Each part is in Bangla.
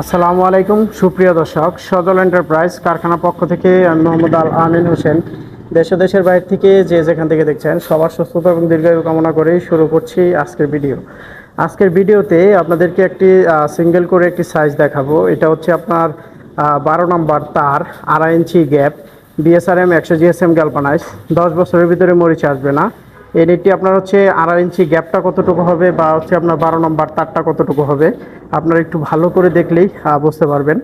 আসসালামু আলাইকুম সুপ্রিয় দর্শক, সজল এন্টারপ্রাইজ কারখানা পক্ষ থেকে আমি মোহাম্মদ আল আমিন হোসেন। দেশ ও দেশের বাইরে থেকে যে যেখান থেকে দেখছেন সবার সুস্থতা এবং দীর্ঘায়ু কামনা করেই শুরু করছি আজকের ভিডিও। আজকের ভিডিওতে আপনাদেরকে একটি সিঙ্গেল করে একটি সাইজ দেখাবো। এটা হচ্ছে আপনার 12 নম্বর তার, 2.5 ইঞ্চি গ্যাপ, বিএসআরএম 100 জিএসএম গ্যালভানাইজ, 10 বছরের ভিতরে মরিচা আসবে না। এই নেটটি আপনার হচ্ছে 2.5 ইঞ্চি গ্যাপটা কতটুকু হবে বা হচ্ছে আপনার 12 নম্বর তারটা কতটুকু হবে আপনারা একটু ভালো করে দেখলেই বুঝতে পারবেন।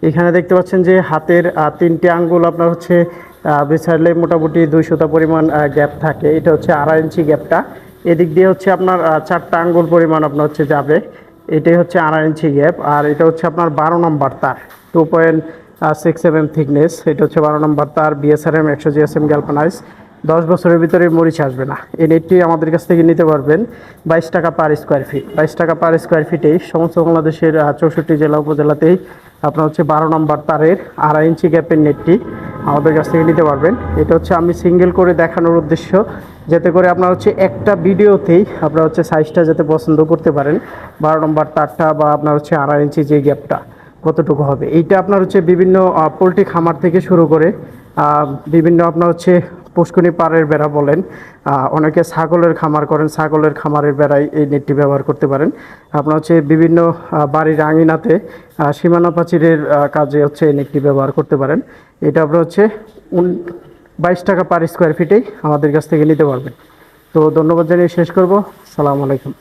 এখানে দেখতে পাচ্ছেন যে হাতের 3টে আঙ্গুল আপনার হচ্ছে বিছাড়লে মোটামুটি 200টা পরিমাণ গ্যাপ থাকে। এটা হচ্ছে 2.5 ইঞ্চি গ্যাপটা। এদিক দিয়ে হচ্ছে আপনার 4টা আঙ্গুল পরিমাণ আপনার হচ্ছে যাবে। এটাই হচ্ছে 2.5 ইঞ্চি গ্যাপ। আর এটা হচ্ছে আপনার 12 নম্বর তার, 2.67 থিকনেস। এটা হচ্ছে 12 নম্বর তার, বিএসআরএম 100 জিএসএম গ্যালভানাইজ, 10 বছরের ভিতরে মরিচ আসবে না। এই নেটটি আমাদের কাছ থেকে নিতে পারবেন 22 টাকা পার স্কোয়ার ফিট। 22 টাকা পার স্কোয়ার ফিটেই সমস্ত বাংলাদেশের 64 জেলা উপজেলাতেই আপনার হচ্ছে 12 নম্বর তারের 2.5 ইঞ্চি গ্যাপের নেটটি আমাদের কাছ থেকে নিতে পারবেন। এটা হচ্ছে আমি সিঙ্গেল করে দেখানোর উদ্দেশ্য, যাতে করে আপনার হচ্ছে একটা ভিডিওতেই আপনার হচ্ছে সাইজটা যাতে পছন্দ করতে পারেন। 12 নম্বর তারটা বা আপনার হচ্ছে 2.5 ইঞ্চি যে গ্যাপটা কতটুকু হবে। এইটা আপনার হচ্ছে বিভিন্ন পোলট্রি খামার থেকে শুরু করে বিভিন্ন আপনার হচ্ছে পুষ্কুনি পাড়ের বেড়া বলেন, অনেকে ছাগলের খামার করেন, ছাগলের খামারের বেড়ায় এই নেটটি ব্যবহার করতে পারেন। আপনার হচ্ছে বিভিন্ন বাড়ির আঙিনাতে সীমানা প্রাচীরের কাজে হচ্ছে এই নেটটি ব্যবহার করতে পারেন। এটা আপনার হচ্ছে 22 টাকা পার স্কোয়ার ফিটেই আমাদের কাছ থেকে নিতে পারবেন। তো ধন্যবাদ জানিয়ে শেষ করব। সালামু আলাইকুম।